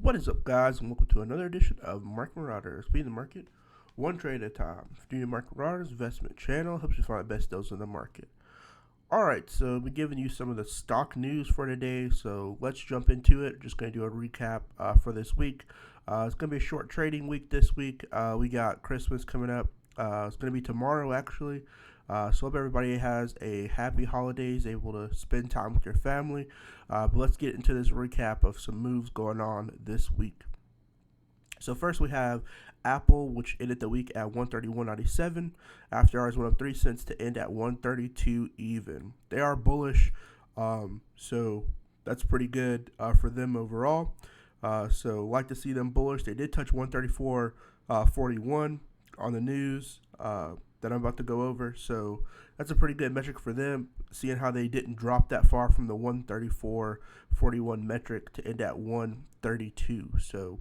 What is up, guys, and welcome to another edition of Market Marauders. Be in the market one trade at a time. Doing Market Marauders investment channel helps you find the best deals in the market. Alright, so we're giving you some of the stock news for today, so let's jump into it. Just going to do a recap for this week. It's going to be a short trading week this week. We got Christmas coming up. It's going to be tomorrow, actually. So hope everybody has a happy holidays, able to spend time with your family. But let's get into this recap of some moves going on this week. So first we have Apple, which ended the week at 131.97. After hours went up 3 cents to end at 132 even. They are bullish, so that's pretty good for them overall. So like to see them bullish. They did touch 134.41 on the news that I'm about to go over. So that's a pretty good metric for them, seeing how they didn't drop that far from the 134.41 metric to end at 132. So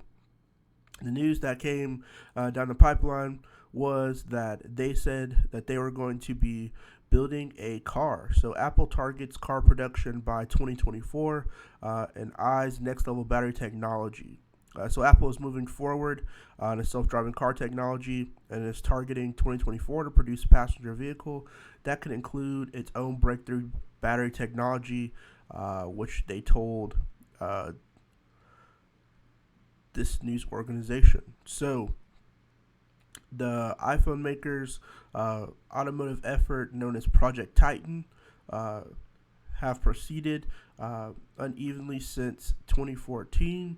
the news that came down the pipeline was that they said that they were going to be building a car. So Apple targets car production by 2024 and eyes next level battery technology. So Apple is moving forward on a self-driving car technology and is targeting 2024 to produce a passenger vehicle that could include its own breakthrough battery technology, which they told this news organization. So the iPhone makers' automotive effort known as Project Titan have proceeded unevenly since 2014.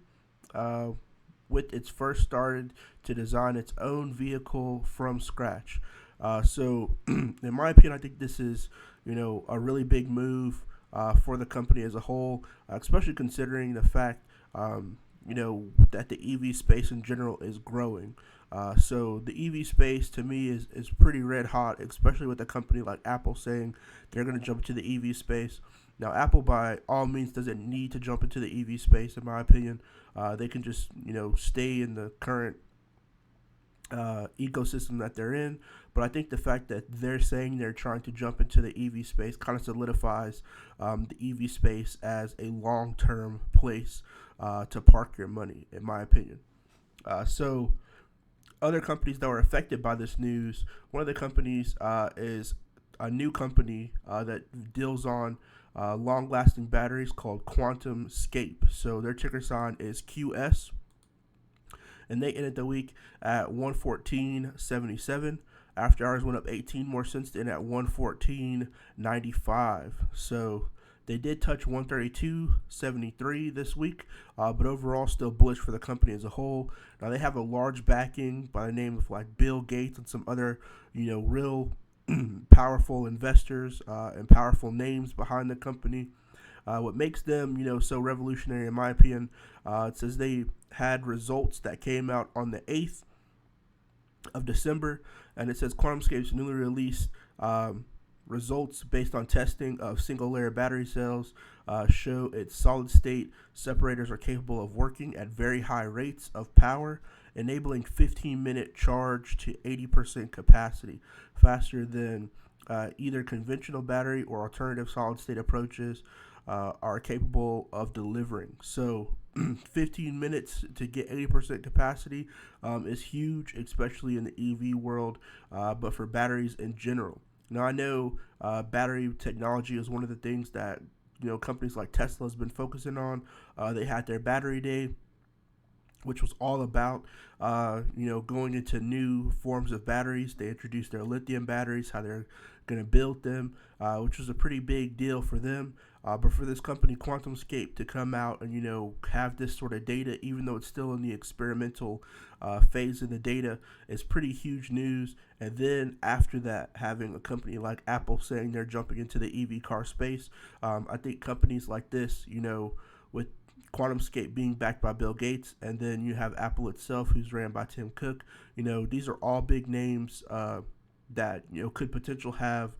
With its first started to design its own vehicle from scratch. So in my opinion, I think this is, a really big move for the company as a whole, especially considering the fact, that the EV space in general is growing. So the EV space to me is pretty red hot, especially with a company like Apple saying they're going to jump into the EV space. Now, Apple by all means doesn't need to jump into the EV space, in my opinion. They can just, stay in the current ecosystem that they're in. But I think the fact that they're saying they're trying to jump into the EV space kind of solidifies the EV space as a long-term place to park your money, in my opinion. So other companies that were affected by this news, one of the companies is a new company that deals on long-lasting batteries called Quantumscape. So their ticker sign is QS, and they ended the week at 114.77. After hours went up 18 more cents to end at 114.95. So they did touch 132.73 this week, but overall still bullish for the company as a whole. Now they have a large backing by the name of like Bill Gates and some other, real powerful investors and powerful names behind the company. What makes them, so revolutionary, in my opinion, it says they had results that came out on the 8th of December, and it says Quantumscape's newly released results based on testing of single-layer battery cells show its solid-state separators are capable of working at very high rates of power, enabling 15-minute charge to 80% capacity, faster than either conventional battery or alternative solid-state approaches are capable of delivering. So 15 minutes to get 80% capacity is huge, especially in the EV world, but for batteries in general. Now, I know battery technology is one of the things that, companies like Tesla has been focusing on. They had their battery day, which was all about, going into new forms of batteries. They introduced their lithium batteries, how they're going to build them, which was a pretty big deal for them. But for this company, Quantumscape, to come out and, have this sort of data, even though it's still in the experimental phase of the data, is pretty huge news. And then after that, having a company like Apple saying they're jumping into the EV car space, I think companies like this, with Quantumscape being backed by Bill Gates, and then you have Apple itself, who's ran by Tim Cook. These are all big names that could potentially have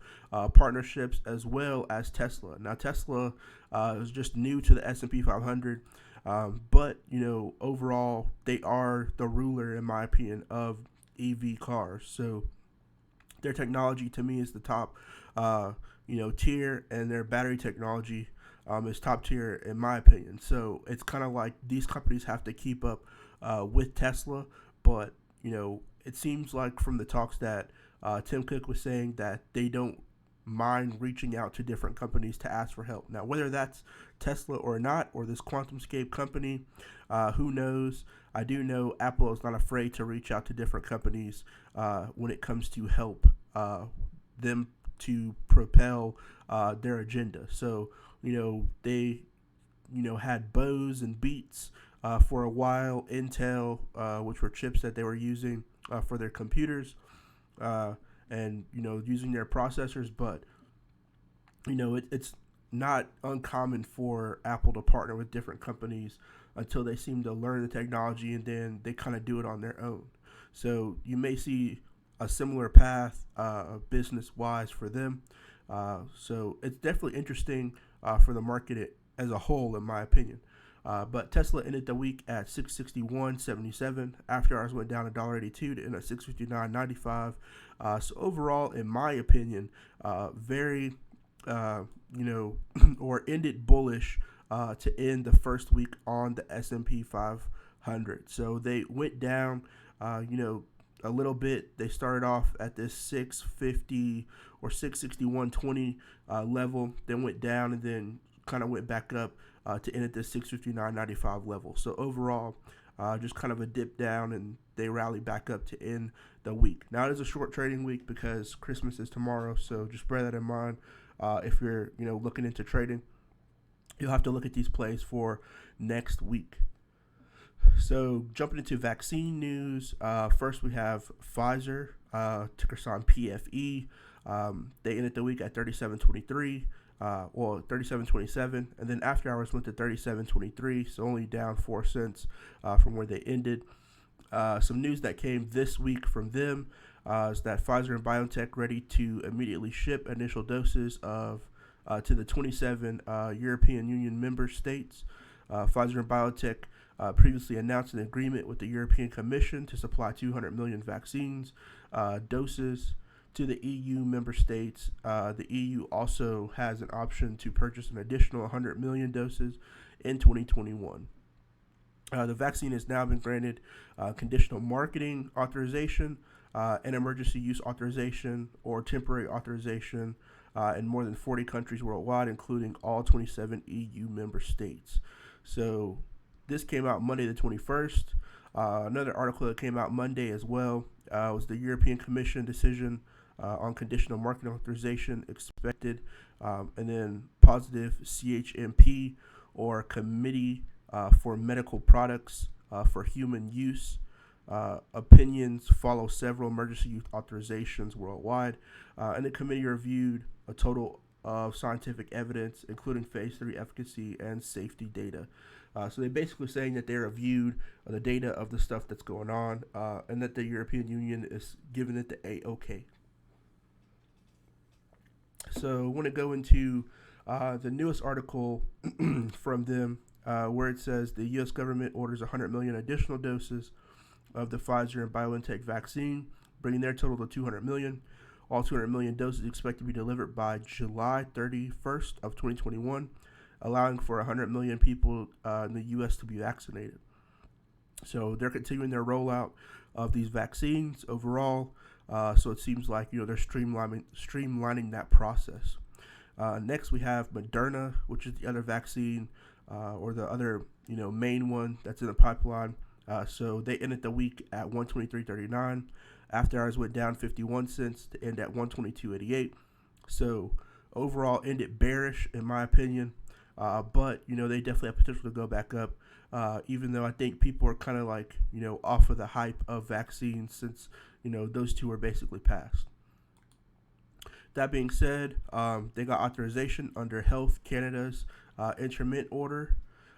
partnerships, as well as Tesla. Now, Tesla is just new to the S&P 500, but overall they are the ruler, in my opinion, of EV cars. So their technology to me is the top tier, and their battery technology is top tier in my opinion. So it's kind of like these companies have to keep up with Tesla, but it seems like from the talks that Tim Cook was saying that they don't mind reaching out to different companies to ask for help. Now, whether that's Tesla or not, or this Quantumscape company, who knows? I do know Apple is not afraid to reach out to different companies when it comes to help them to propel their agenda. So, they, had Bose and Beats for a while, Intel, which were chips that they were using for their computers. And using their processors, but it's not uncommon for Apple to partner with different companies until they seem to learn the technology, and then they kind of do it on their own. So you may see a similar path business wise for them. So it's definitely interesting for the market as a whole, in my opinion. But Tesla ended the week at 661.77. After hours went down $1.82 to end at 659.95. So overall, in my opinion, very or ended bullish to end the first week on the S&P 500. So they went down, a little bit. They started off at this 650 or 661.20 level, then went down, and then kind of went back up to end at the 659.95 level. So overall, just kind of a dip down, and they rally back up to end the week. Now it is a short trading week because Christmas is tomorrow, so just bear that in mind. If you're looking into trading, you'll have to look at these plays for next week. So jumping into vaccine news, first we have Pfizer, ticker sign PFE. They ended the week at 37.23. 37.27, and then after hours went to 37.23, so only down 4 cents from where they ended. Some news that came this week from them is that Pfizer and BioNTech ready to immediately ship initial doses of to the 27 European Union member states. Pfizer and BioNTech previously announced an agreement with the European Commission to supply 200 million vaccines doses to the EU member states. The EU also has an option to purchase an additional 100 million doses in 2021. The vaccine has now been granted conditional marketing authorization, and emergency use authorization or temporary authorization in more than 40 countries worldwide, including all 27 EU member states. So this came out Monday the 21st. Another article that came out Monday as well was the European Commission decision on conditional marketing authorization expected, and then positive CHMP or Committee for Medical Products for Human Use. Opinions follow several emergency use authorizations worldwide, and the committee reviewed a total of scientific evidence, including phase 3 efficacy and safety data. So they're basically saying that they reviewed the data of the stuff that's going on, and that the European Union is giving it the A-OK. So I want to go into the newest article from them, where it says the U.S. government orders 100 million additional doses of the Pfizer and BioNTech vaccine, bringing their total to 200 million. All 200 million doses expected to be delivered by July 31st of 2021, allowing for 100 million people in the U.S. to be vaccinated. So they're continuing their rollout of these vaccines overall. So it seems like they're streamlining that process. Next, we have Moderna, which is the other vaccine or the other main one that's in the pipeline. So they ended the week at 123.39. After hours went down 51 cents to end at 122.88. So overall ended bearish in my opinion, but they definitely have potential to go back up. Even though I think people are kind of like off of the hype of vaccines since those two are basically passed. That being said, they got authorization under Health Canada's intermittent order,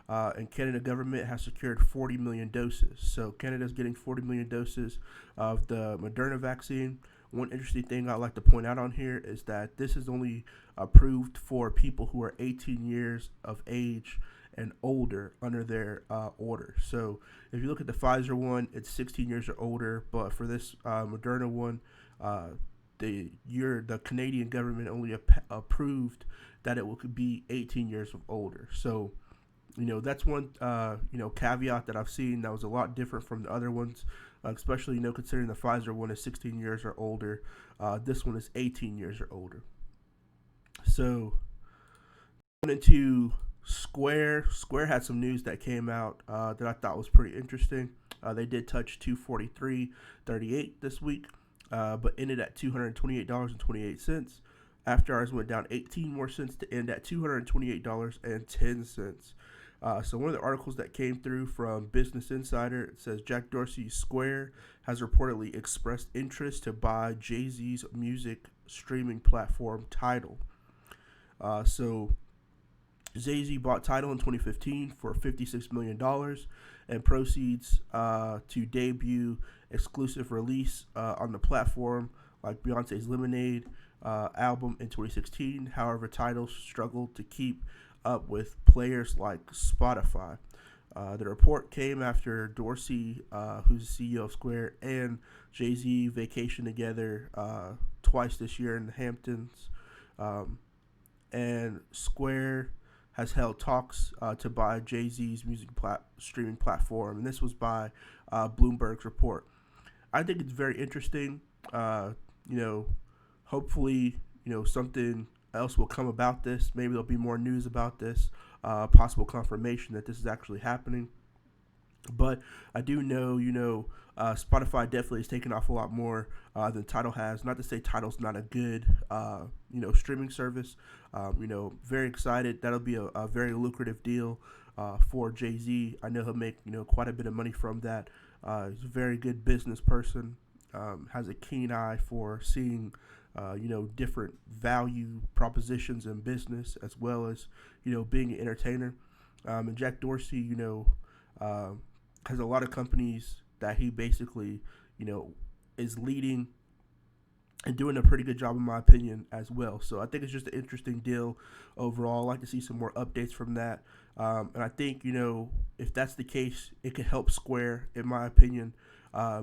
and Canada government has secured 40 million doses. So Canada's getting 40 million doses of the Moderna vaccine. One interesting thing I'd like to point out on here is that this is only approved for people who are 18 years of age and older under their order. So if you look at the Pfizer one, it's 16 years or older, but for this Moderna one, the Canadian government only approved that it could be 18 years of older. So that's one caveat that I've seen that was a lot different from the other ones, especially considering the Pfizer one is 16 years or older. This one is 18 years or older. So going into Square. Square had some news that came out that I thought was pretty interesting. They did touch 243.38 this week, but ended at $228.28. After hours went down 18 more cents to end at $228.10. So one of the articles that came through from Business Insider, it says Jack Dorsey's Square has reportedly expressed interest to buy Jay-Z's music streaming platform Tidal. So Jay-Z bought Tidal in 2015 for $56 million, and proceeds to debut exclusive release on the platform, like Beyonce's Lemonade album in 2016. However, Tidal struggled to keep up with players like Spotify. The report came after Dorsey, who's the CEO of Square, and Jay-Z vacationed together twice this year in the Hamptons. And Square has held talks to buy Jay-Z's music streaming platform, and this was by Bloomberg's report. I think it's very interesting. Hopefully, something else will come about this. Maybe there'll be more news about this, possible confirmation that this is actually happening. But I do know, Spotify definitely has taken off a lot more than Tidal has. Not to say Tidal's not a good, streaming service. Very excited. That'll be a very lucrative deal for Jay-Z. I know he'll make, quite a bit of money from that. He's a very good business person. Has a keen eye for seeing, different value propositions in business, as well as, being an entertainer. And Jack Dorsey, has a lot of companies that he basically, is leading and doing a pretty good job, in my opinion, as well. So I think it's just an interesting deal overall. I'd like to see some more updates from that. And I think, if that's the case, it could help Square, in my opinion,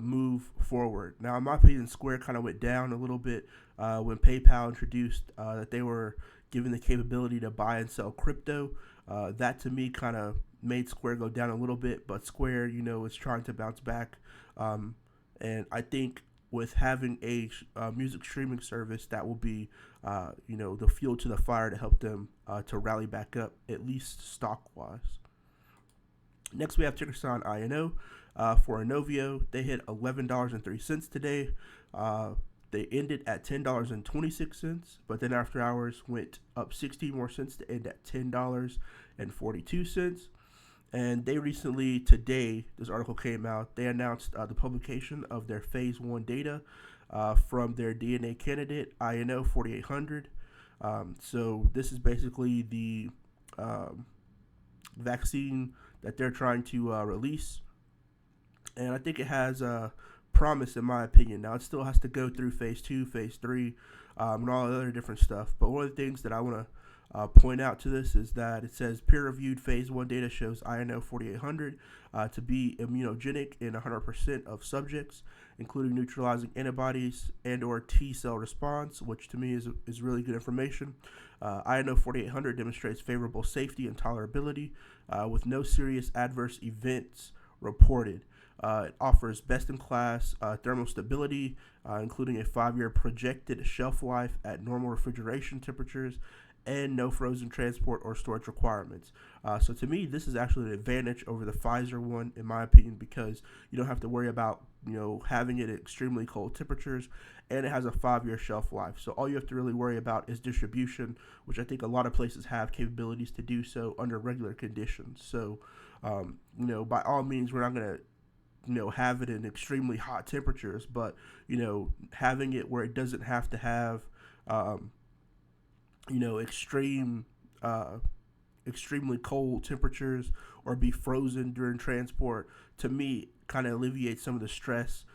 move forward. Now, in my opinion, Square kind of went down a little bit when PayPal introduced that they were given the capability to buy and sell crypto. That, to me, kind of made Square go down a little bit, but Square, is trying to bounce back. And I think with having a music streaming service, that will be, the fuel to the fire to help them to rally back up, at least stock-wise. Next, we have ticker sign INO. For Inovio, they hit $11.03 today. They ended at $10.26, but then after hours went up 16 more cents to end at $10.42. And they recently, today, this article came out, they announced the publication of their phase 1 data from their DNA candidate, INO 4800. So this is basically the vaccine that they're trying to release. And I think it has promise, in my opinion. Now, it still has to go through phase 2, phase 3, and all the other different stuff. But one of the things that I want to point out to this is that it says peer-reviewed phase 1 data shows INO 4800 to be immunogenic in 100% of subjects, including neutralizing antibodies and or T-cell response, which to me is really good information. INO 4800 demonstrates favorable safety and tolerability with no serious adverse events reported. It offers best-in-class thermal stability, including a 5-year projected shelf life at normal refrigeration temperatures, and no frozen transport or storage requirements. So to me, this is actually an advantage over the Pfizer one, in my opinion, because you don't have to worry about having it at extremely cold temperatures, and it has a 5-year shelf life. So all you have to really worry about is distribution, which I think a lot of places have capabilities to do so under regular conditions. So, by all means, we're not going to have it in extremely hot temperatures, but having it where it doesn't have to have extremely cold temperatures or be frozen during transport, to me kind of alleviates some of the stress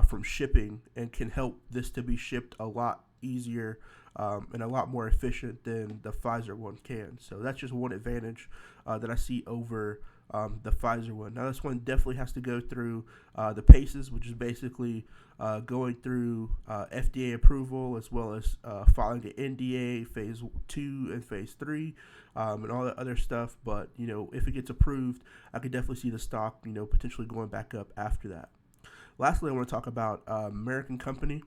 from shipping, and can help this to be shipped a lot easier and a lot more efficient than the Pfizer one can. So that's just one advantage that I see over the Pfizer one. Now, this one definitely has to go through the paces, which is basically going through FDA approval as well as filing the NDA phase 2 and phase 3 and all that other stuff. But, if it gets approved, I could definitely see the stock, potentially going back up after that. Lastly, I want to talk about American company.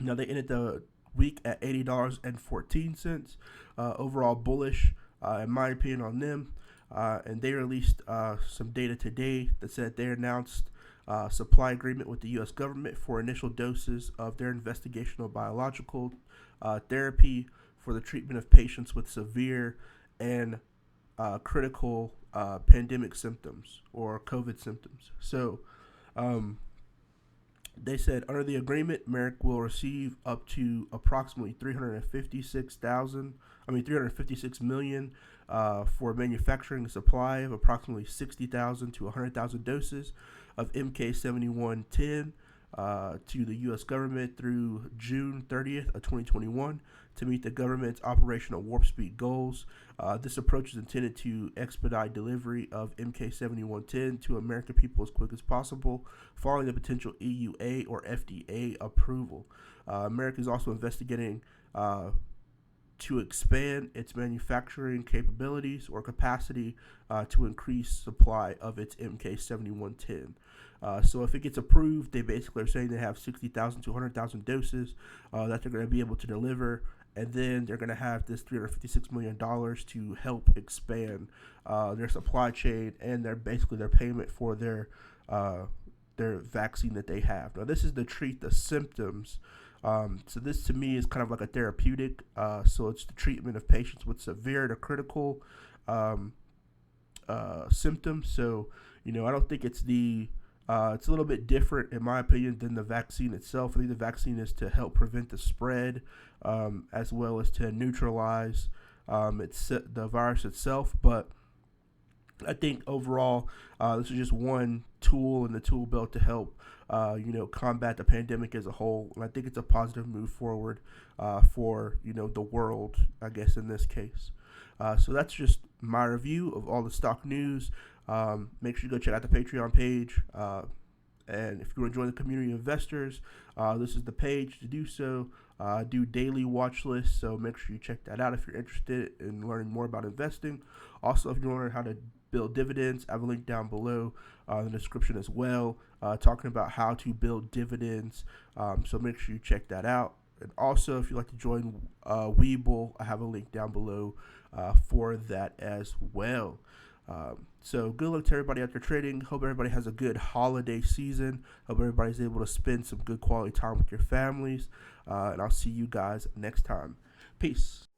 Now, they ended the week at $80.14. Overall bullish, in my opinion, on them. And they released some data today that said they announced supply agreement with the U.S. government for initial doses of their investigational biological therapy for the treatment of patients with severe and critical pandemic symptoms or COVID symptoms. So, they said under the agreement, Merck will receive up to approximately $356 million for manufacturing and supply of approximately 60,000 to 100,000 doses of MK7110 to the U.S. government through June 30th of 2021 to meet the government's operational warp speed goals. This approach is intended to expedite delivery of MK7110 to American people as quick as possible, following the potential EUA or FDA approval. America is also investigating to expand its manufacturing capabilities or capacity to increase supply of its MK7110. So if it gets approved, they basically are saying they have 60,000 to 100,000 doses that they're going to be able to deliver, and then they're going to have this $356 million to help expand their supply chain and their payment for their vaccine that they have. Now, this is to treat the symptoms. So this to me is kind of like a therapeutic. So it's the treatment of patients with severe to critical symptoms. So, I don't think it's it's a little bit different, in my opinion, than the vaccine itself. I think the vaccine is to help prevent the spread as well as to neutralize the virus itself. But I think overall, this is just one tool in the tool belt to help, combat the pandemic as a whole. And I think it's a positive move forward for, the world, I guess, in this case. So that's just my review of all the stock news. Make sure you go check out the Patreon page. And if you want to join the community of investors, this is the page to do so. Do daily watch lists, so make sure you check that out if you're interested in learning more about investing. Also, if you want to learn how to build dividends, I have a link down below in the description as well, talking about how to build dividends. So make sure you check that out. And also, if you'd like to join Webull, I have a link down below for that as well. So good luck to everybody out there trading. Hope everybody has a good holiday season. Hope everybody's able to spend some good quality time with your families. And I'll see you guys next time. Peace.